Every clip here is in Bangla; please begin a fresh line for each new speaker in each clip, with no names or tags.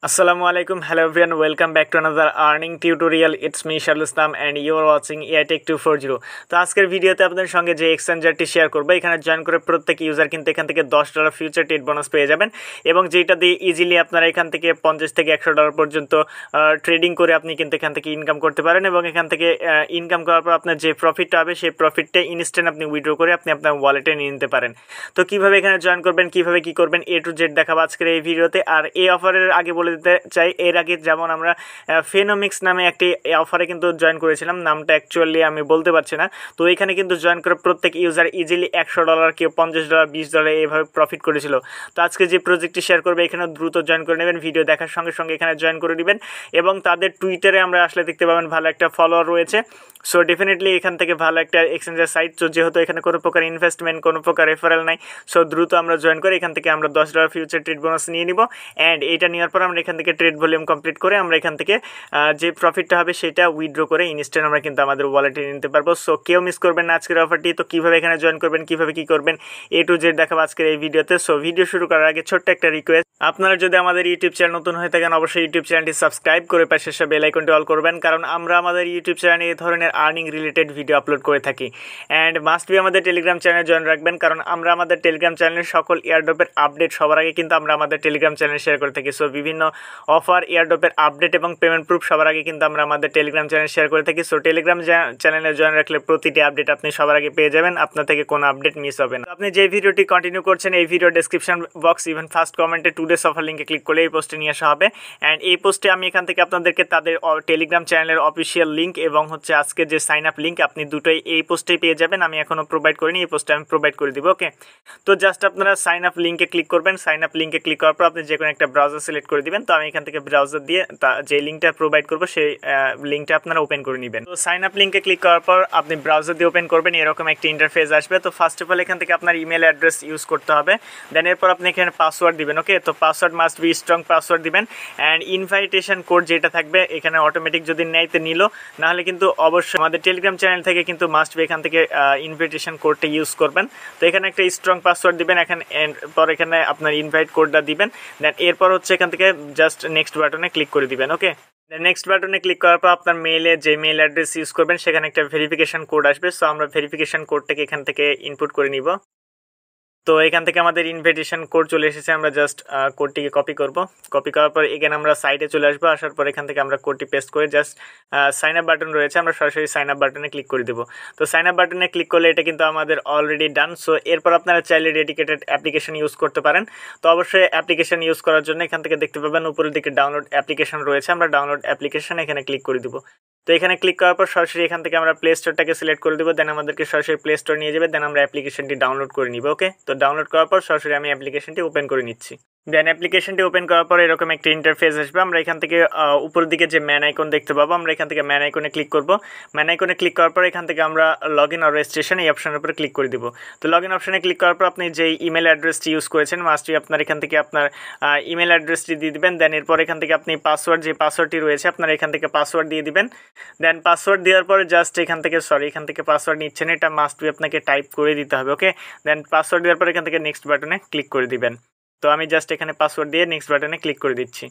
Assalamualaikum, hello everyone, welcome back to another earning tutorial. It's me Esarul and you are watching AI Tech 240। তো আজকের ভিডিওতে আপনাদের সঙ্গে যে এক্সচেঞ্জারটি শেয়ার করব, এখানে জয়েন করে প্রত্যেক ইউজার কিন্তু এখান থেকে $10 ফিউচার ট্রেড বোনাস পেয়ে যাবেন এবং যেটা দিয়ে ইজিলি আপনারা এখান থেকে $50 থেকে $100 পর্যন্ত ট্রেডিং করে আপনি কিন্তু এখান থেকে ইনকাম করতে পারেন এবং এখান থেকে ইনকাম করার পর আপনার যে প্রফিটটা হবে সেই প্রফিটটা ইনস্ট্যান্ট আপনি উইথড্র করে আপনি আপনার ওয়ালেটে নিয়ে নিতে পারেন। তো কিভাবে এখানে জয়েন করবেন, কিভাবে কি করবেন, A to Z দেখাবো আজকের এই ভিডিওতে। আর এই অফারের আগে বলে দিতে চাই, এর আগে যেমন আমরা ফেনোমিক্স নামে একটি অফারে কিন্তু জয়েন করেছিলাম, নামটা অ্যাকচুয়ালি আমি বলতে পারছি না। তো এখানে কিন্তু জয়েন করে প্রত্যেক ইউজার ইজিলি $100, কেউ $50, $20 এইভাবে প্রফিট করেছিল। তো আজকে যে প্রজেক্টটি শেয়ার করবে এখানে দ্রুত জয়েন করে নেবেন, ভিডিও দেখার সঙ্গে সঙ্গে এখানে জয়েন করে দিবেন এবং তাদের টুইটারে আমরা আসলে দেখতে পাবেন ভালো একটা ফলোয়ার রয়েছে। সো ডেফিনেটলি এখান থেকে ভালো একটা এক্সচেঞ্জের সাইট। তো যেহেতু এখানে কোনো প্রকার ইনভেস্টমেন্ট, কোনো প্রকার রেফারেল নাই, সো দ্রুত আমরা জয়েন করে এখান থেকে আমরা $10 ফিউচার ট্রেড বোনাস নিয়ে নিব অ্যান্ড এইটা নেওয়ার পর আমরা এখান থেকে ট্রেড ভলিউম কমপ্লিট করে আমরা এখান থেকে যে প্রফিটটা হবে সেটা উইথড্র করে ইনস্ট্যান্ট আমরা কিন্তু আমাদের ওয়ালেটে নিতে পারবো। সো কেউ মিস করবেন না আজকের অফারটি। তো কীভাবে এখানে জয়েন করবেন, কীভাবে কী করবেন, A to Z দেখাবো আজকের এই ভিডিওতে। সো ভিডিও শুরু করার আগে ছোট্ট একটা রিকোয়েস্ট, আপনারা যদি আমাদের ইউটিউব চ্যানেল নতুন হয়ে থাকেন অবশ্যই ইউটিউব চ্যানেলটি সাবস্ক্রাইব করে পাশে বেল আইকনটি অল করবেন, কারণ আমরা আমাদের ইউটিউব চ্যানেলে এই ধরনের আর্নিং রিলেটেড ভিডিও আপলোড করে থাকি। অ্যান্ড মাস্ট বি আমাদের টেলিগ্রাম চ্যানেলে জয়েন রাখবেন, কারণ আমরা আমাদের টেলিগ্রাম চ্যানেলের সকল এয়ারড্রপের আপডেট সবার আগে কিন্তু আমরা আমাদের টেলিগ্রাম চ্যানেলে শেয়ার করে থাকি। সো বিভিন্ন অফার, এয়ারড্রপের আপডেট এবং পেমেন্ট প্রুফ সবার আগে কিন্তু আমরা আমাদের টেলিগ্রাম চ্যানেলে শেয়ার করে থাকি। সো টেলিগ্রাম চ্যানেলে জয়েন রাখলে প্রতিটি আপডেট আপনি সবার আগে পেয়ে যাবেন, আপনার থেকে কোনো আপডেট মিস হবে না। আপনি যে ভিডিওটি কন্টিনিউ করছেন এই video description box even first কমেন্টে টুডেস অফার লিঙ্কে ক্লিক করলে এই পোস্টে নিয়ে আসা হবে। অ্যান্ড এই পোস্টে আমি এখান থেকে আপনাদেরকে তাদের টেলিগ্রাম চ্যানেলের অফিসিয়াল লিঙ্ক এবং হচ্ছে আজকে যে সাইন আপ লিঙ্ক আপনি দুটোই এই পোস্টেই পেয়ে যাবেন। আমি এখনও প্রোভাইড করিনি, এই পোস্টে আমি প্রোভাইড করে দিব। ওকে, তো জাস্ট আপনারা সাইন আপ লিঙ্কে ক্লিক করবেন। সাইন আপ লিঙ্কে ক্লিক করার পর আপনি যে কোনো একটা ব্রাউজার সিলেক্ট করে দিবেন। তো আমি এখান থেকে ব্রাউজার দিয়ে যে লিঙ্কটা প্রোভাইড করবো সেই লিঙ্কটা আপনারা ওপেন করে নেবেন। তো সাইন আপ লিঙ্কে ক্লিক করার পর আপনি ব্রাউজার দিয়ে ওপেন করবেন, এরকম একটা ইন্টারফেস আসবে। তো ফার্স্ট অফ অল এখান থেকে আপনার ইমেল অ্যাড্রেস ইউজ করতে হবে, দেন এরপর আপনি এখানে পাসওয়ার্ড দিবেন। ওকে, তো password must be strong password দিবেন অ্যান্ড ইনভাইটেশন কোড যেটা থাকবে এখানে অটোমেটিক যদি নেয়তে নিল, নাহলে কিন্তু অবশ্যই আমাদের টেলিগ্রাম চ্যানেল থেকে কিন্তু মাস্ট বি এখান থেকে ইনভাইটেশন কোডটা ইউজ করবেন। তো এখানে একটা স্ট্রং পাসওয়ার্ড দিবেন, এরপর এখানে আপনার ইনভাইট কোডটা দিবেন, দেন এরপর হচ্ছে এখান থেকে জাস্ট নেক্সট বাটনে ক্লিক করে দিবেন। ওকে, নেক্সট বাটনে ক্লিক করার পর আপনার মেইলে যে মেইল অ্যাড্রেস ইউজ করবেন সেখানে একটা ভেরিফিকেশন কোড আসবে। সো আমরা ভেরিফিকেশন কোডটাকে এখান থেকে ইনপুট করে নিব। তো এখান থেকে আমাদের ইনভিটেশন কোড চলে এসেছে, আমরা জাস্ট কোডটিকে কপি করব। কপি করার পর এখানে আমরা সাইটে চলে আসবো, আসার পর এখান থেকে আমরা কোডটি পেস্ট করে জাস্ট সাইন আপ বাটন রয়েছে, আমরা সরাসরি সাইন আপ বাটনে ক্লিক করে দেবো। তো সাইন আপ বাটনে ক্লিক করলে এটা কিন্তু আমাদের অলরেডি ডান। সো এরপর আপনারা চাইলে ডেডিকেটেড অ্যাপ্লিকেশন ইউজ করতে পারেন। তো অবশ্যই অ্যাপ্লিকেশন ইউজ করার জন্য এখান থেকে দেখতে পাবেন উপরের দিকে ডাউনলোড অ্যাপ্লিকেশন রয়েছে, আমরা ডাউনলোড অ্যাপ্লিকেশন এখানে ক্লিক করে দিব। তো এখানে ক্লিক করার পর সরাসরি এখান থেকে আমরা প্লে স্টোরটাকে সিলেক্ট করে দেবো, দেন আমাদেরকে সরাসরি প্লে স্টোর নিয়ে যাবে, দেন আমরা অ্যাপ্লিকেশনটি ডাউনলোড করে নিব। ওকে, তো ডাউনলোড করার পর সরাসরি আমি অ্যাপ্লিকেশনটি ওপেন করে নিচ্ছি। দেন অ্যাপ্লিকেশনটি ওপেন করার পর এরকম একটা ইন্টারফেস আসবে। আমরা এখান থেকে উপরের দিকে যে ম্যান আইকন দেখতে পাবো, আমরা এখান থেকে ম্যান আইকনে ক্লিক করব। ম্যান আইকনে ক্লিক করার পর এখান থেকে আমরা লগ ইন আর রেজিস্ট্রেশন এই অপশনের উপরে ক্লিক করে দিব। তো লগ ইন অপশনে ক্লিক করার পর আপনি যে ইমেল অ্যাড্রেসটি ইউজ করেছেন মাস্টলি আপনার এখান থেকে আপনার ইমেল অ্যাড্রেসটি দিয়ে দিবেন। দেন এরপর এখান থেকে আপনি পাসওয়ার্ড, যে পাসওয়ার্ডটি রয়েছে আপনার এখান থেকে পাসওয়ার্ড দিয়ে দিবেন। দেন পাসওয়ার্ড দেওয়ার পরে জাস্ট এখান থেকে পাসওয়ার্ড নিচ্ছেন, এটা মাস্ট বি আপনাকে টাইপ করে দিতে হবে। ওকে, দেন পাসওয়ার্ড দেওয়ার পর এখান থেকে নেক্সট বাটনে ক্লিক করে দিবেন। তো আমি জাস্ট এখানে পাসওয়ার্ড দিয়ে নেক্সট বাটনে ক্লিক করে দিচ্ছি।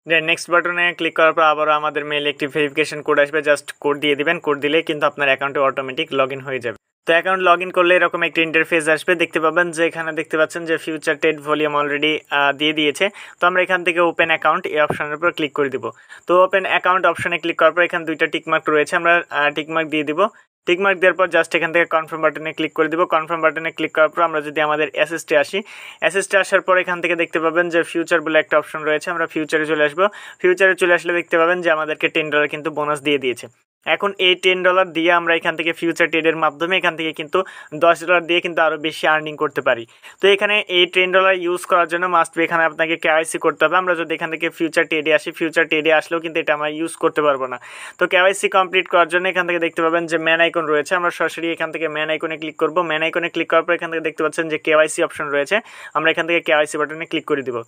দেন নেক্সট বাটনে ক্লিক করার পর আবারও আমাদের মেইলে একটি ভেরিফিকেশন কোড আসবে, জাস্ট কোড দিয়ে দিবেন। কোড দিলে কিন্তু আপনার অ্যাকাউন্টে অটোমেটিক লগ ইন হয়ে যাবে। তো অ্যাকাউন্ট লগ ইন করলে এরকম একটা ইন্টারফেস আসবে, দেখতে পাবেন যে এখানে দেখতে পাচ্ছেন যে ফিউচার ট্রেড ভলিউম অলরেডি দিয়ে দিয়েছে। তো আমরা এখান থেকে ওপেন অ্যাকাউন্ট এই অপশনের উপর ক্লিক করে দিব। তো ওপেন অ্যাকাউন্ট অপশনে ক্লিক করার পর এখানে দুইটা টিকমার্ক রয়েছে, আমরা টিকমার্ক দিয়ে দিব। টিকমার্ক দেওয়ার পর জাস্ট এখান থেকে কনফার্ম বাটনে ক্লিক করে দিব। কনফার্ম বাটনে ক্লিক করার পর আমরা যদি আমাদের অ্যাসেসটে আসি, অ্যাসেসটে আসার পর এখান থেকে দেখতে পাবেন যে ফিউচার বলে একটা অপশন রয়েছে, আমরা ফিউচারে চলে আসবো। ফিউচারে চলে আসলে দেখতে পাবেন যে আমাদেরকে $10 কিন্তু বোনাস দিয়ে দিয়েছে। এখন এই $10 দিয়ে আমরা এখান থেকে ফিউচার ট্রেডের মাধ্যমে এখান থেকে কিন্তু $10 দিয়ে কিন্তু আরও বেশি আর্নিং করতে পারি। তো এখানে এই $10 ইউজ করার জন্য মাস্ট বি এখানে আপনাকে কেওয়াইসি করতে হবে। আমরা যদি এখান থেকে ফিউচার ট্রেডে আসি, ফিউচার ট্রেডে আসলেও কিন্তু এটা আমরা ইউজ করতে পারবো না। তো কেওয়াইসি কমপ্লিট করার জন্য এখান থেকে দেখতে পাবেন যে ম্যান আইকন রয়েছে, আমরা সরাসরি এখান থেকে ম্যান আইকনে ক্লিক করব। ম্যান আইকনে ক্লিক করার পর এখান থেকে দেখতে পাচ্ছেন যে কেওয়াইসি অপশন রয়েছে, আমরা এখান থেকে কেওয়াইসি বাটনে ক্লিক করে দিব।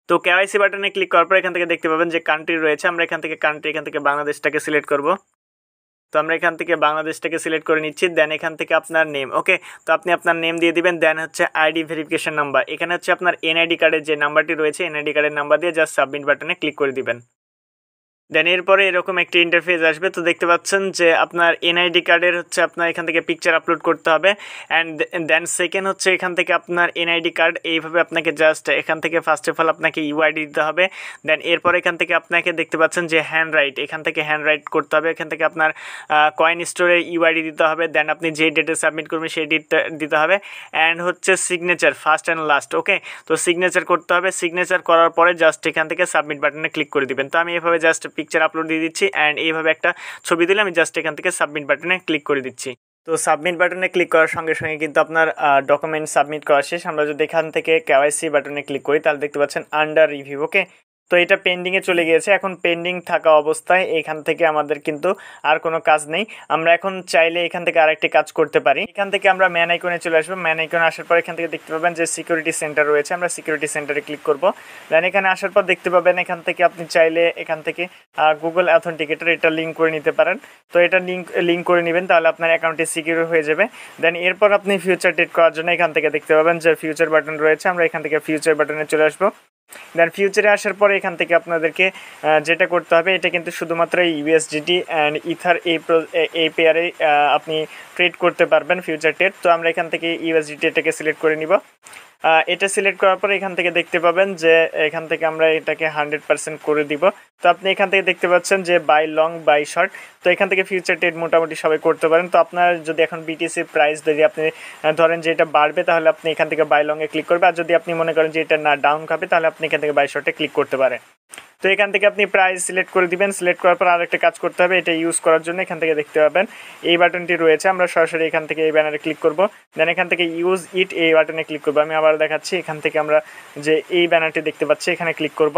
তো কেওয়াইসি বাটনে ক্লিক করার পর এখান থেকে দেখতে পাবেন যে কান্ট্রি রয়েছে, আমরা এখান থেকে বাংলাদেশটাকে সিলেক্ট করব। তো আমরা এখান থেকে বাংলাদেশটাকে সিলেক্ট করে নিচ্ছি। দেন এখান থেকে আপনার নেম, ওকে, তো আপনি আপনার নেম দিয়ে দিবেন। দেন হচ্ছে আইডি ভেরিফিকেশন নাম্বার, এখানে হচ্ছে আপনার এনআইডি কার্ডের যে নাম্বারটি রয়েছে এনআইডি কার্ডের নাম্বার দিয়ে জাস্ট সাবমিট বাটনে ক্লিক করে দিবেন। দেন এরপরে এরকম একটি ইন্টারফেস আসবে। তো দেখতে পাচ্ছেন যে আপনার এনআইডি কার্ডের হচ্ছে আপনার এখান থেকে পিকচার আপলোড করতে হবে। অ্যান্ড দেন সেকেন্ড হচ্ছে এখান থেকে আপনার এনআইডি কার্ড এইভাবে আপনাকে জাস্ট এখান থেকে ফার্স্ট অফ অল আপনাকে ইউআইডি দিতে হবে। দেন এরপর এখান থেকে আপনাকে দেখতে পাচ্ছেন যে হ্যান্ড রাইট, এখান থেকে হ্যান্ড রাইট করতে হবে। এখান থেকে আপনার কয়েন স্টোরে ইউআইডি দিতে হবে। দেন আপনি যে ডেটে সাবমিট করবেন সেই ডেটটা দিতে হবে। অ্যান্ড হচ্ছে সিগনেচার ফার্স্ট অ্যান্ড লাস্ট, ওকে, তো সিগনেচার করতে হবে। সিগনেচার করার পরে জাস্ট এখান থেকে সাবমিট বাটনে ক্লিক করে দিবেন। তো আমি এভাবে জাস্ট পিকচার আপলোড দিয়ে দিচ্ছি অ্যান্ড এইভাবে একটা ছবি দিলে আমি জাস্ট এখান থেকে সাবমিট বাটনে ক্লিক করে দিচ্ছি। তো সাবমিট বাটনে ক্লিক করার সঙ্গে সঙ্গে কিন্তু আপনার ডকুমেন্ট সাবমিট করা শেষ। আমরা যদি এখান থেকে কেওয়াইসি বাটনে ক্লিক করি তাহলে দেখতে পাচ্ছেন আন্ডার রিভিউ, ওকে, তো এটা পেন্ডিংয়ে চলে গিয়েছে। এখন পেন্ডিং থাকা অবস্থায় এখান থেকে আমাদের কিন্তু আর কোনো কাজ নেই। আমরা এখন চাইলে এখান থেকে আরেকটি কাজ করতে পারি। এখান থেকে আমরা ম্যান আইকনে চলে আসবো। ম্যান আইকনে আসার পর এখান থেকে দেখতে পাবেন যে সিকিউরিটি সেন্টার রয়েছে, আমরা সিকিউরিটি সেন্টারে ক্লিক করব। দেন এখানে আসার পর দেখতে পাবেন এখান থেকে আপনি চাইলে এখান থেকে গুগল অথেন্টিকেটর এটা লিঙ্ক করে নিতে পারেন। তো এটা লিঙ্ক করে নেবেন, তাহলে আপনার অ্যাকাউন্টটি সিকিউর হয়ে যাবে। দেন এরপর আপনি ফিউচার ট্রেড করার জন্য এখান থেকে দেখতে পাবেন যে ফিউচার বাটন রয়েছে, আমরা এখান থেকে ফিউচার বাটনে চলে আসবো। দেন ফিউচারে আসার পরে এখান থেকে আপনাদেরকে যেটা করতে হবে, এটা কিন্তু শুধুমাত্র ইউএসডিটি অ্যান্ড ইথার এই পেয়ারে আপনি ট্রেড করতে পারবেন ফিউচার ট্রেড। তো আমরা এখান থেকে ইউএসডিটি এটাকে সিলেক্ট করে নিব। এটা সিলেক্ট করার পরে এখান থেকে দেখতে পাবেন যে এখান থেকে আমরা এটাকে 100% করে দিব। তো আপনি এখান থেকে দেখতে পাচ্ছেন যে বাই লং বাই শর্ট, তো এখান থেকে ফিউচার ট্রেড মোটামুটি সবাই করতে পারেন। তো আপনার যদি এখন বিটিসির প্রাইস যদি আপনি ধরেন যে এটা বাড়বে তাহলে আপনি এখান থেকে বাই লংয়ে ক্লিক করবে, আর যদি আপনি মনে করেন যে এটা না ডাউন খাবে তাহলে আপনি এখান থেকে বাই শর্টে ক্লিক করতে পারেন। তো এখান থেকে আপনি প্রাইস সিলেক্ট করে দিবেন। সিলেক্ট করার পর আরেকটা কাজ করতে হবে, এটা ইউজ করার জন্য এখান থেকে দেখতে পাবেন এই বাটনটি রয়েছে, আমরা সরাসরি এখান থেকে এই ব্যানারে ক্লিক করব। দেন এখান থেকে ইউজ ইট এই বাটনে ক্লিক করবো। আমি আবার দেখাচ্ছি, এখান থেকে আমরা যে এই ব্যানারটি দেখতে পাচ্ছি এখানে ক্লিক করব।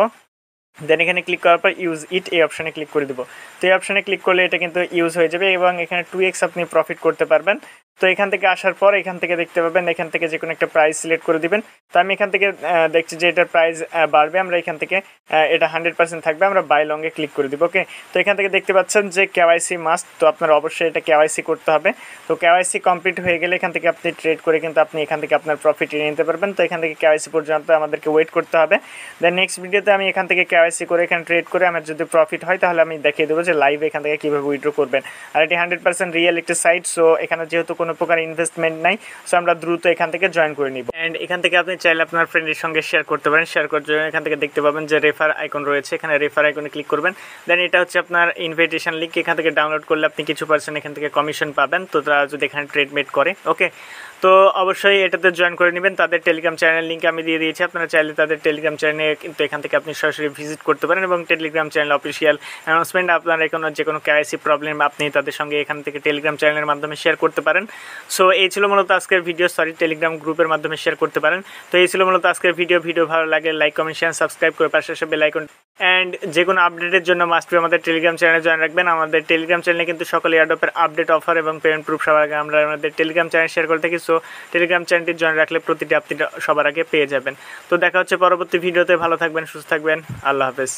দেন এখানে ক্লিক করার পর ইউজ ইট এই অপশানে ক্লিক করে দেবো। তো এই অপশানে ক্লিক করলে এটা কিন্তু ইউজ হয়ে যাবে এবং এখানে 2x আপনি প্রফিট করতে পারবেন। তো এখান থেকে আসার পর এখান থেকে দেখতে পাবেন এখান থেকে যে কোনো একটা প্রাইস সিলেক্ট করে দিবেন। তো আমি এখান থেকে দেখছি যে এটার প্রাইস বাড়বে, আমরা এখান থেকে এটা 100% থাকবে, আমরা বাই লংয়ে ক্লিক করে দিব, ওকে। তো এখান থেকে দেখতে পাচ্ছেন যে কেওয়াইসি মাস্ট, তো আপনার অবশ্যই এটা কেওয়াইসি করতে হবে। তো কেওয়াইসি কমপ্লিট হয়ে গেলে এখান থেকে আপনি ট্রেড করে কিন্তু আপনি এখান থেকে আপনার প্রফিট নিতে পারবেন। তো এখান থেকে কেওয়াইসি পর্যন্ত আমাদেরকে ওয়েট করতে হবে। দেন নেক্সট ভিডিওতে আমি এখান থেকে কেওয়াইসি করে এখানে ট্রেড করে আমার যদি প্রফিট হয় তাহলে আমি দেখিয়ে দেবো যে লাইভ এখান থেকে কীভাবে উইথড্র করবেন। আর এটি 100% রিয়েল একটি সাইট, সো এখানে যেহেতু কোনো প্রকার ইনভেস্টমেন্ট নাই, সো আমরা দ্রুত এখান থেকে জয়েন করে নিব। অ্যান্ড এখান থেকে আপনি চাইলে আপনার ফ্রেন্ডের সঙ্গে শেয়ার করতে পারেন। শেয়ার করার জন্য এখান থেকে দেখতে পাবেন যে রেফার আইকন রয়েছে, এখানে রেফার আইকনে ক্লিক করবেন। দেন এটা হচ্ছে আপনার ইনভিটেশন লিঙ্ক, এখান থেকে ডাউনলোড করলে আপনি কিছু পার্সেন্ট এখান থেকে কমিশন পাবেন, তো তারা যদি এখানে ট্রেড মেড করে, ওকে। তো অবশ্যই এটাতে জয়েন করে নেবেন। তাদের টেলিগ্রাম চ্যানেল লিঙ্ক আমি দিয়ে দিয়েছি, আপনারা চাইলে তাদের টেলিগ্রাম চ্যানেলে কিন্তু এখান থেকে আপনি সরাসরি ভিজিট করতে পারেন এবং টেলিগ্রাম চ্যানেল অফিসিয়াল অ্যানাউন্সমেন্ট আপনার যে কোনো কেওয়াইসি প্রবলেম আপনি তাদের সঙ্গে এখান থেকে টেলিগ্রাম চ্যানেলের মাধ্যমে শেয়ার করতে পারেন। সো এই ছিল মূলত আজকের ভিডিও, টেলিগ্রাম গ্রুপের মাধ্যমে শেয়ার করতে পারেন। তো এই ছিল মূলত আজকের ভিডিও ভালো লাগে লাইক কমেন্ট শেয়ার সাবস্ক্রাইব করে পাশে এসে বেল আইকন অ্যান্ড যে কোনো আপডেটের জন্য মাস্ট বি আমাদের টেলিগ্রাম চ্যানেলে জয়েন রাখবেন। আমাদের টেলিগ্রাম চ্যানেলে কিন্তু সকল এয়ারড্রপের আপডেট অফার এবং পেমেন্ট প্রুফ সবার আগে আমরা আমাদের টেলিগ্রাম চ্যানেল শেয়ার করে থাকি। সো টেলিগ্রাম চ্যানেলটি জয়েন রাখলে প্রতিটি আপডেট সবার আগে পেয়ে যাবেন। তো দেখা হচ্ছে পরবর্তী ভিডিওতে, ভালো থাকবেন, সুস্থ থাকবেন, আল্লাহ হাফেজ।